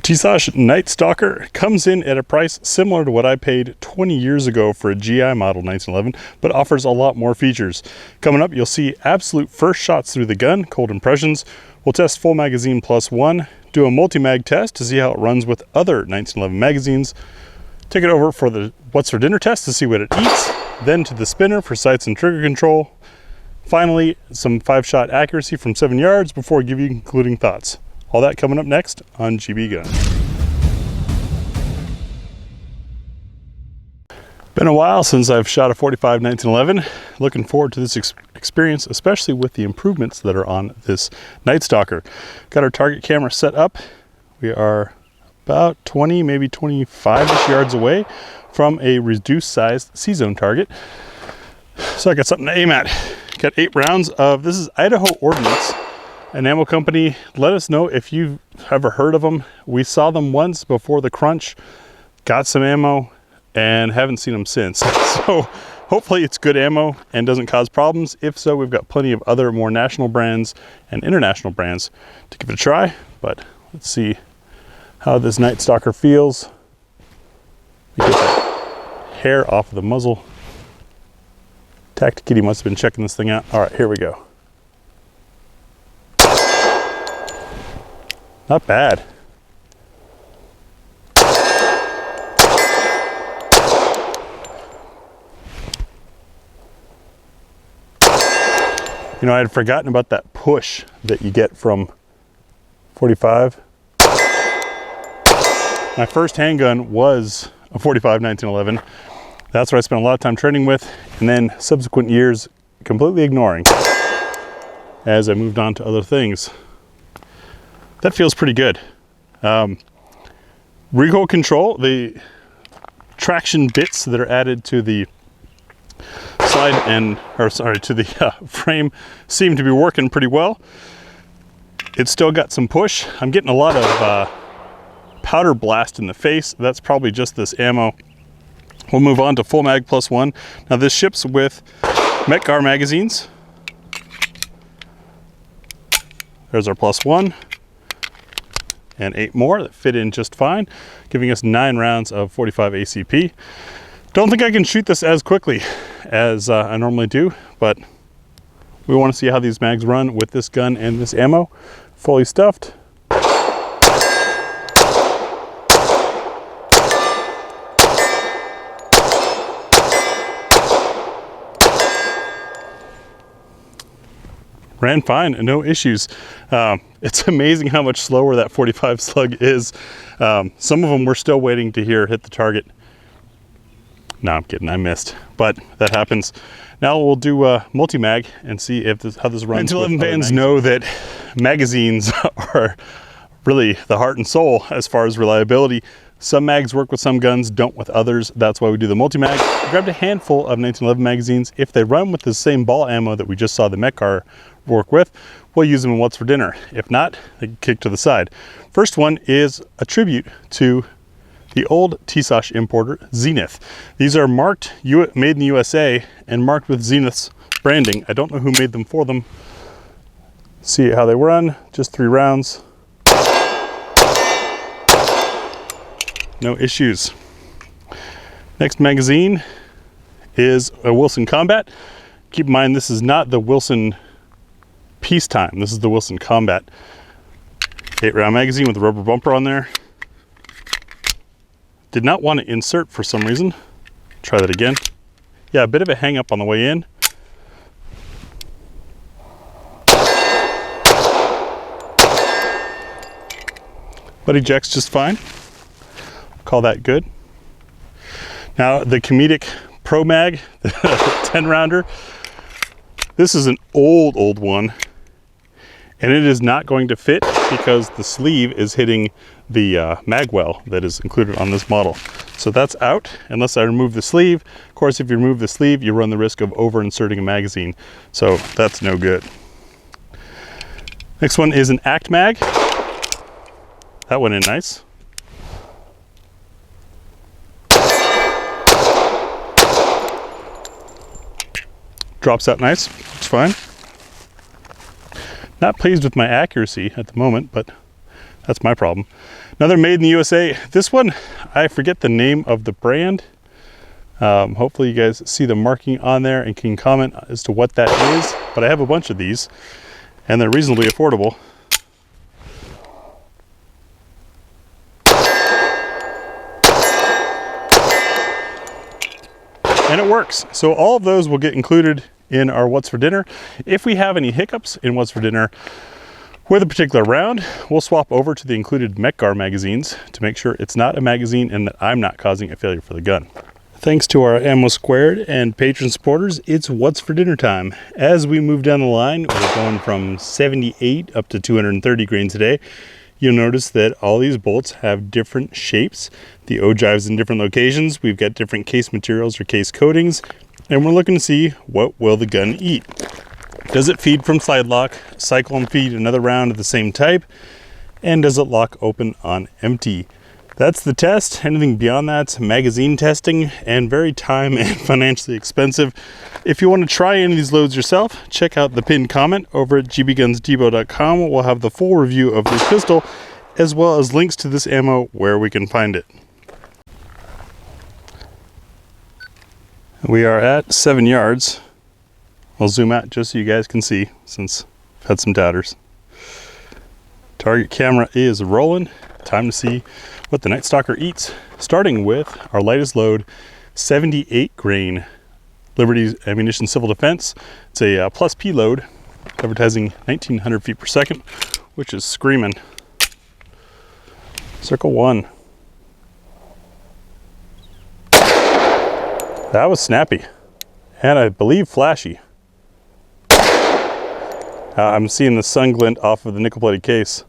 Tisas Night Stalker comes in at a price similar to what I paid 20 years ago for a GI model 1911, but offers a lot more features. Coming up, you'll see absolute first shots through the gun, cold impressions. We'll test full magazine +1, do a multi-mag test to see how it runs with other 1911 magazines, take it over for the what's for dinner test to see what it eats, then to the spinner for sights and trigger control. Finally, some 5-shot accuracy from 7 yards before I give you concluding thoughts. All that coming up next on GBGuns. Been a while since I've shot a 45 1911. Looking forward to this experience, especially with the improvements that are on this Night Stalker. Got our target camera set up. We are about 20, maybe 25-ish yards away from a reduced sized C-zone target. So I got something to aim at. Got 8 rounds of, this is Idaho Ordnance, an ammo company. Let us know if you've ever heard of them. We saw them once before the crunch, got some ammo, and haven't seen them since. So hopefully it's good ammo and doesn't cause problems. If so, we've got plenty of other more national brands and international brands to give it a try. But let's see how this Night Stalker feels. We get that hair off of the muzzle. Tactic Kitty must have been checking this thing out. All right, here we go. Not bad. You know, I had forgotten about that push that you get from 45. My first handgun was a 45 1911. That's what I spent a lot of time training with, and then subsequent years completely ignoring as I moved on to other things. That feels pretty good. Recoil control, the traction bits that are added to the to the frame seem to be working pretty well. It's still got some push. I'm getting a lot of powder blast in the face. That's probably just this ammo. We'll move on to full mag +1. Now this ships with Metgar magazines. There's our +1. And 8 more that fit in just fine, giving us 9 rounds of 45 ACP. Don't think I can shoot this as quickly as I normally do, but we want to see how these mags run with this gun and this ammo. Fully stuffed. Ran fine, no issues. It's amazing how much slower that 45 slug is. Some of them we're still waiting to hear hit the target. No, I'm kidding, I missed, but that happens. Now we'll do multi-mag and see if how this runs. 1911 fans know that magazines are really the heart and soul as far as reliability. Some mags work with some guns, don't with others. That's why we do the multi-mag. We grabbed a handful of 1911 magazines. If they run with the same ball ammo that we just saw the Metgar work with, we'll use them in what's for dinner. If not, they can kick to the side. First one is a tribute to the old Tisas importer, Zenith. These are marked, made in the USA, and marked with Zenith's branding. I don't know who made them for them. See how they run, just 3 rounds. No issues. Next magazine is a Wilson Combat. Keep in mind, this is not the Wilson Peacetime. This is the Wilson Combat. 8-round magazine with a rubber bumper on there. Did not want to insert for some reason. Try that again. Yeah, a bit of a hang up on the way in. But ejects just fine. Call that good. Now the Comedic Pro Mag, the 10-rounder. This is an old one, and it is not going to fit because the sleeve is hitting the mag well that is included on this model. So that's out unless I remove the sleeve. Of course, if you remove the sleeve, you run the risk of over inserting a magazine. So that's no good. Next one is an Act Mag. That went in nice. Drops out nice, it's fine. Not pleased with my accuracy at the moment, but That's my problem. Another made in the USA. This one, I forget the name of the brand. Hopefully you guys see the marking on there and can comment as to what that is. But I have a bunch of these, and they're reasonably affordable. And it works. So all of those will get included in our What's for Dinner. If we have any hiccups in What's for Dinner with a particular round, we'll swap over to the included Metgar magazines to make sure it's not a magazine and that I'm not causing a failure for the gun. Thanks to our Ammo Squared and patron supporters, it's What's for Dinner time. As we move down the line, we're going from 78 up to 230 grain today. You'll notice that all these bolts have different shapes. The ogives in different locations. We've got different case materials or case coatings, and we're looking to see what will the gun eat. Does it feed from slide lock, cycle and feed another round of the same type, and does it lock open on empty? That's the test. Anything beyond that's magazine testing and very time and financially expensive. If you want to try any of these loads yourself, check out the pinned comment over at gbgunsdebo.com. We'll have the full review of this pistol as well as links to this ammo where we can find it. We are at 7 yards. I'll zoom out just so you guys can see since I've had some doubters. Target camera is rolling. Time to see what the Night Stalker eats, starting with our lightest load, 78 grain Liberty Ammunition Civil Defense. It's a plus P load, advertising 1900 feet per second, which is screaming. Circle 1. That was snappy, and I believe flashy. I'm seeing the sun glint off of the nickel-plated case.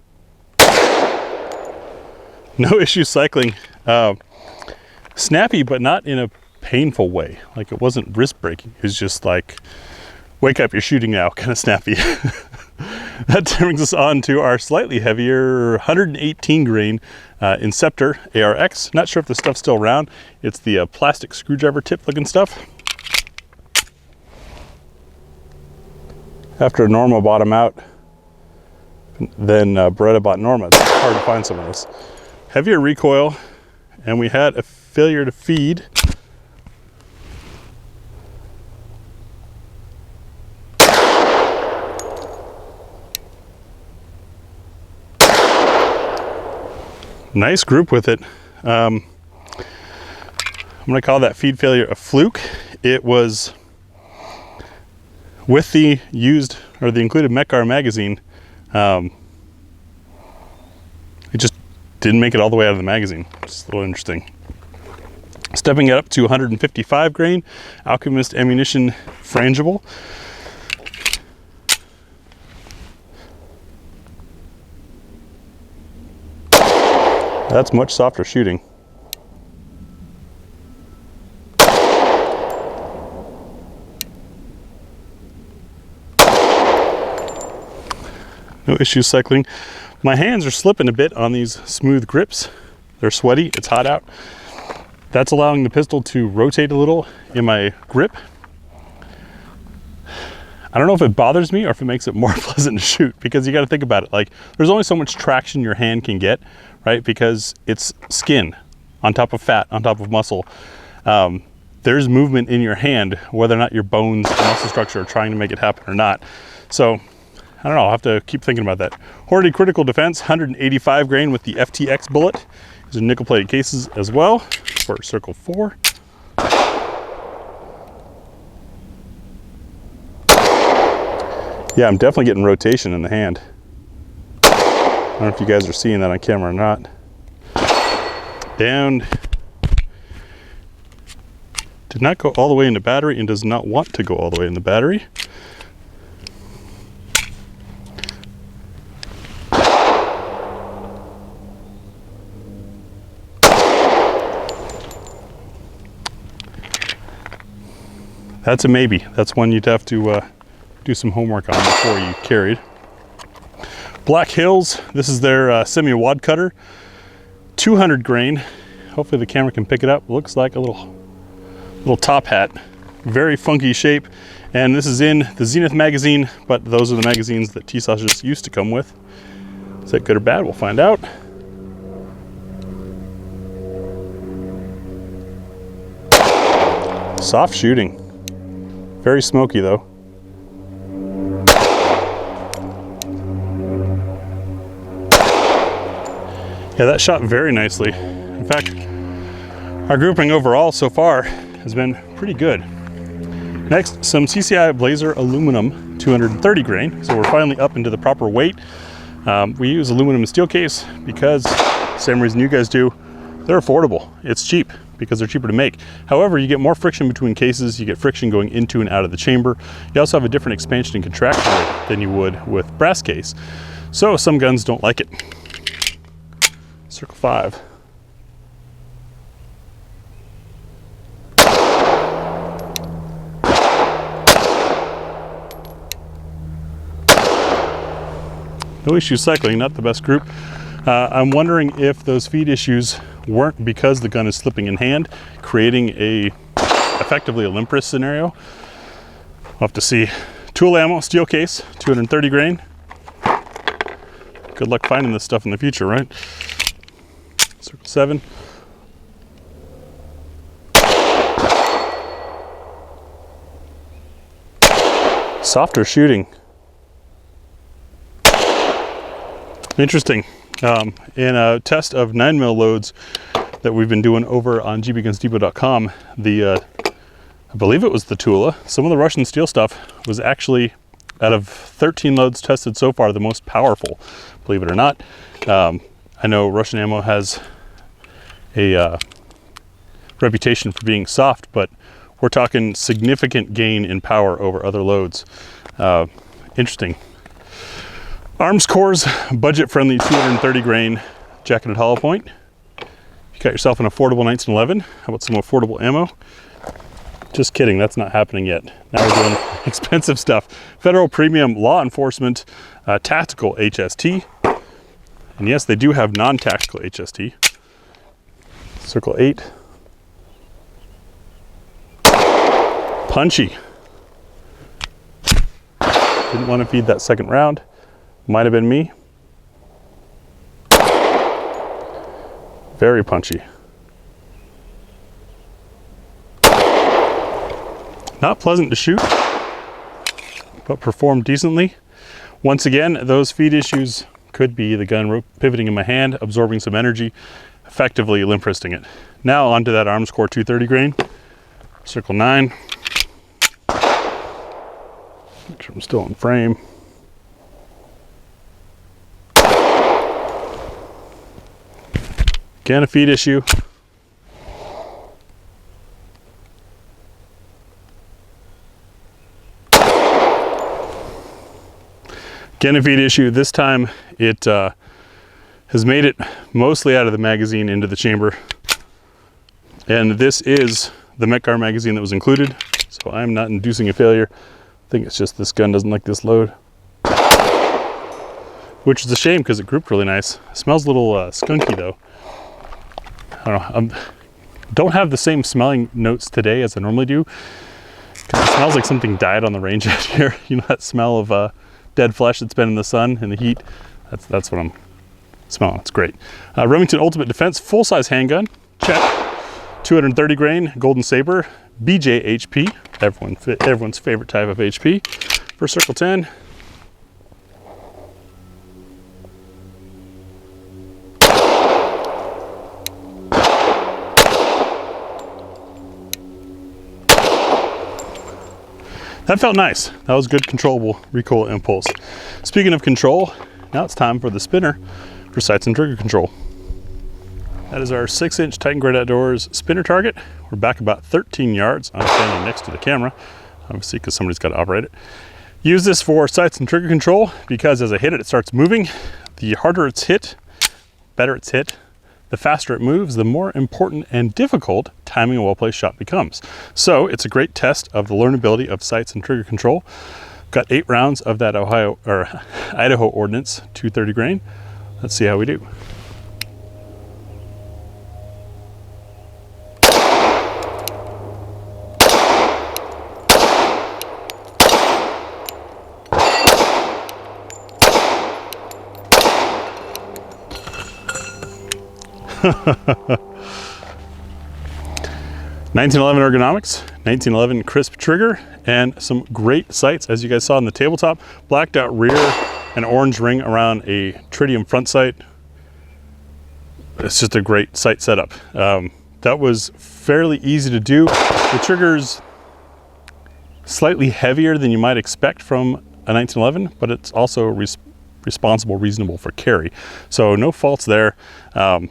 No issue cycling. Snappy, but not in a painful way. Like, it wasn't wrist breaking. It was just like, wake up, you're shooting now, kind of snappy. That brings us on to our slightly heavier 118 grain Inceptor ARX. Not sure if the stuff's still around. It's the plastic screwdriver tip looking stuff. After a Norma bought them out, then Beretta bought Norma. It's hard to find some of this. Heavier recoil, and we had a failure to feed. Nice group with it. I'm gonna call that feed failure a fluke. It was with the used or the included Metgar magazine. It just didn't make it all the way out of the magazine. It's a little interesting. Stepping it up to 155 grain, Alchemist Ammunition frangible. That's much softer shooting. No issue cycling. My hands are slipping a bit on these smooth grips. They're sweaty, it's hot out. That's allowing the pistol to rotate a little in my grip. I don't know if it bothers me or if it makes it more pleasant to shoot, because you got to think about it. Like, there's only so much traction your hand can get, right? Because it's skin on top of fat, on top of muscle. There's movement in your hand, whether or not your bones and muscle structure are trying to make it happen or not. So, I don't know, I'll have to keep thinking about that. Hornady Critical Defense, 185 grain with the FTX bullet. These are nickel-plated cases as well for Circle 4. Yeah, I'm definitely getting rotation in the hand. I don't know if you guys are seeing that on camera or not. And did not go all the way into battery and does not want to go all the way in the battery. That's a maybe. That's one you'd have to do some homework on before you carried. Black Hills, this is their semi-wad cutter. 200 grain. Hopefully the camera can pick it up. Looks like a little top hat. Very funky shape. And this is in the Zenith magazine, but those are the magazines that Tisas just used to come with. Is that good or bad? We'll find out. Soft shooting. Very smoky though. Yeah, that shot very nicely. In fact, our grouping overall so far has been pretty good. Next, some CCI Blazer aluminum 230 grain. So we're finally up into the proper weight. We use aluminum steel case because, same reason you guys do, they're affordable. It's cheap because they're cheaper to make. However, you get more friction between cases, you get friction going into and out of the chamber. You also have a different expansion and contraction rate than you would with brass case. So some guns don't like it. Circle 5. No issues cycling, not the best group. I'm wondering if those feed issues weren't because the gun is slipping in hand, creating effectively a limp wrist scenario. We'll have to see. Tool ammo, steel case, 230 grain. Good luck finding this stuff in the future, right? Circle 7. Softer shooting. Interesting. In a test of 9mm loads that we've been doing over on GBGunsDepot.com, I believe it was the Tula. Some of the Russian steel stuff was actually, out of 13 loads tested so far, the most powerful, believe it or not. I know Russian ammo has a reputation for being soft, but we're talking significant gain in power over other loads. Interesting. Arms Core's budget-friendly 230 grain jacketed hollow point. You got yourself an affordable 1911. How about some affordable ammo? Just kidding, that's not happening yet. Now we're doing expensive stuff. Federal Premium Law Enforcement Tactical HST. And yes, they do have non-tactical HST. Circle 8. Punchy. Didn't want to feed that second round. Might have been me. Very punchy. Not pleasant to shoot, but performed decently. Once again, those feed issues could be the gun pivoting in my hand, absorbing some energy, effectively limp wristing it. Now onto that Arms Core 230 grain. Circle 9. Make sure I'm still in frame. Again, a feed issue. Again, a feed issue. This time it has made it mostly out of the magazine into the chamber. And this is the Metgar magazine that was included, so I'm not inducing a failure. I think it's just this gun doesn't like this load. Which is a shame because it grouped really nice. It smells a little skunky though. I don't know, don't have the same smelling notes today as I normally do. It smells like something died on the range out here. You know that smell of dead flesh that's been in the sun and the heat? That's what I'm smelling. It's great. Remington Ultimate Defense full-size handgun. Check. 230 grain Golden Saber BJ HP. Everyone's favorite type of HP. For Circle 10. That felt nice. That was good controllable recoil impulse. Speaking of control, now it's time for the spinner for sights and trigger control. That is our 6-inch Titan Great Outdoors spinner target. We're back about 13 yards. I'm standing next to the camera, obviously because somebody's got to operate it. Use this for sights and trigger control because as I hit it, it starts moving. The harder it's hit, better it's hit. The faster it moves, the more important and difficult timing a well-placed shot becomes. So it's a great test of the learnability of sights and trigger control. Got 8 rounds of that Idaho Ordnance 230 grain. Let's see how we do. 1911 ergonomics, 1911 crisp trigger, and some great sights, as you guys saw in the tabletop. Blacked out rear, an orange ring around a tritium front sight. It's just a great sight setup. That was fairly easy to do. The trigger's slightly heavier than you might expect from a 1911, but it's also responsible, reasonable for carry. So no faults there. Kind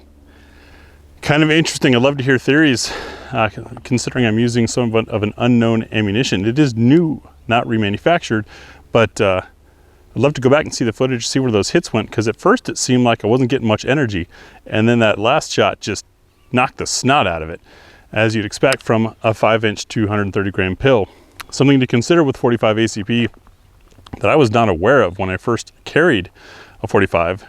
of interesting. I'd love to hear theories, considering I'm using some of an unknown ammunition. It is new, not remanufactured, but I'd love to go back and see the footage, see where those hits went, because at first it seemed like I wasn't getting much energy, and then that last shot just knocked the snot out of it, as you'd expect from a 5-inch 230 gram pill. Something to consider with 45 ACP that I was not aware of when I first carried a 45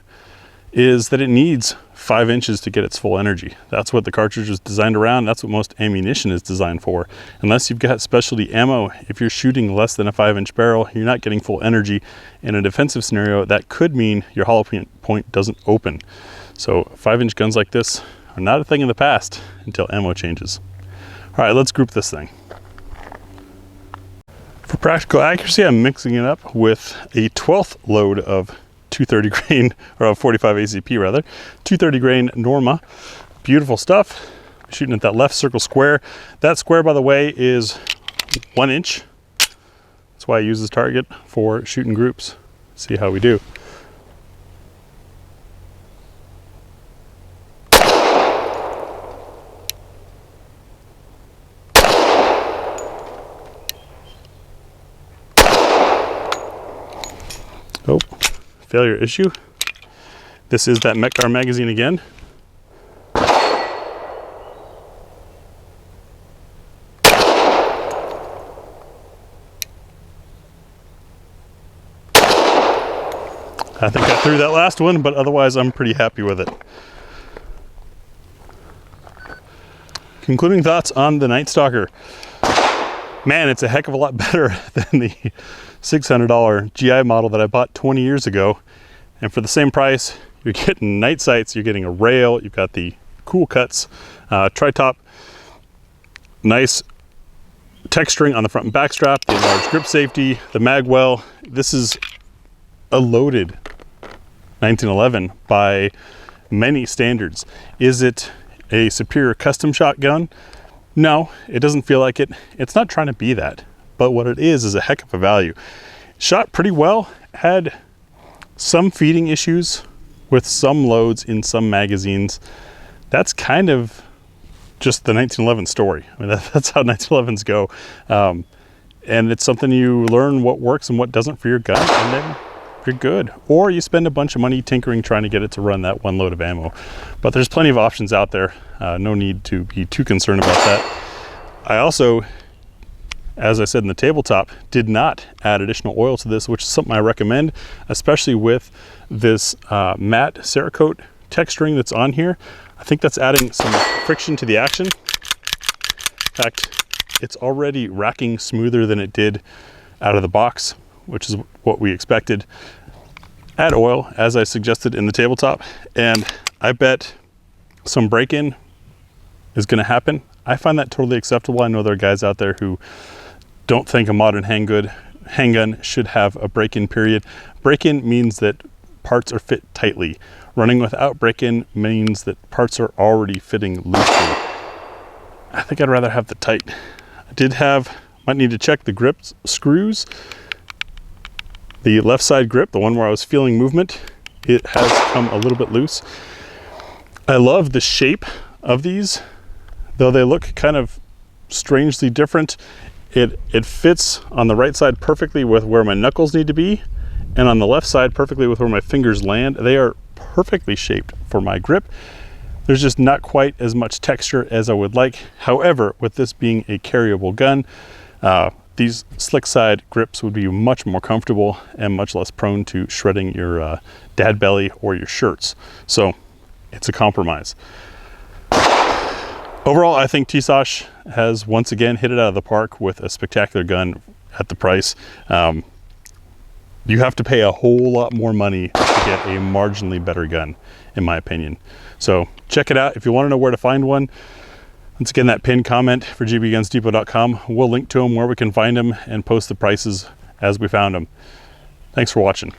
is that it needs 5 inches to get its full energy. That's what the cartridge is designed around. That's what most ammunition is designed for. Unless you've got specialty ammo, if you're shooting less than a 5-inch barrel, you're not getting full energy. In a defensive scenario, that could mean your hollow point doesn't open. So 5-inch guns like this are not a thing in the past until ammo changes. All right, let's group this thing. For practical accuracy, I'm mixing it up with a 12th load of 230 grain, or 45 ACP rather, 230 grain Norma. Beautiful stuff. Shooting at that left circle square. That square, by the way, is 1 inch. That's why I use this target for shooting groups. See how we do. Oh, failure issue. This is that Metcar magazine again. I think I threw that last one, but otherwise I'm pretty happy with it. Concluding thoughts on the Night Stalker. Man, it's a heck of a lot better than the $600 GI model that I bought 20 years ago. And for the same price, you're getting night sights, you're getting a rail, you've got the cool cuts, tri-top, nice texturing on the front and back strap, the enlarged grip safety, the mag well. This is a loaded 1911 by many standards. Is it a superior custom shotgun? No, it doesn't feel like it. It's not trying to be that, but what it is a heck of a value. Shot pretty well, had some feeding issues with some loads in some magazines. That's kind of just the 1911 story. I mean, that's how 1911s go. And it's something you learn what works and what doesn't for your gun, and then you're good. Or you spend a bunch of money tinkering trying to get it to run that one load of ammo. But there's plenty of options out there. No need to be too concerned about that. I also, as I said in the tabletop, did not add additional oil to this, which is something I recommend, especially with this matte Cerakote texturing that's on here. I think that's adding some friction to the action. In fact, it's already racking smoother than it did out of the box, which is what we expected. Add oil, as I suggested in the tabletop, and I bet some break-in is gonna happen. I find that totally acceptable. I know there are guys out there who don't think a modern handgun should have a break-in period. Break-in means that parts are fit tightly. Running without break-in means that parts are already fitting loosely. I think I'd rather have the tight. Might need to check the grip screws. The left side grip, the one where I was feeling movement, it has come a little bit loose. I love the shape of these, though they look kind of strangely different. It fits on the right side perfectly with where my knuckles need to be, and on the left side perfectly with where my fingers land. They are perfectly shaped for my grip. There's just not quite as much texture as I would like. However, with this being a carryable gun, these slick side grips would be much more comfortable and much less prone to shredding your dad belly or your shirts. So it's a compromise. Overall, I think Tisas has once again hit it out of the park with a spectacular gun at the price. You have to pay a whole lot more money to get a marginally better gun, in my opinion. So check it out. If you want to know where to find one, once again, that pinned comment for gbgunsdepot.com, we'll link to them where we can find them and post the prices as we found them. Thanks for watching.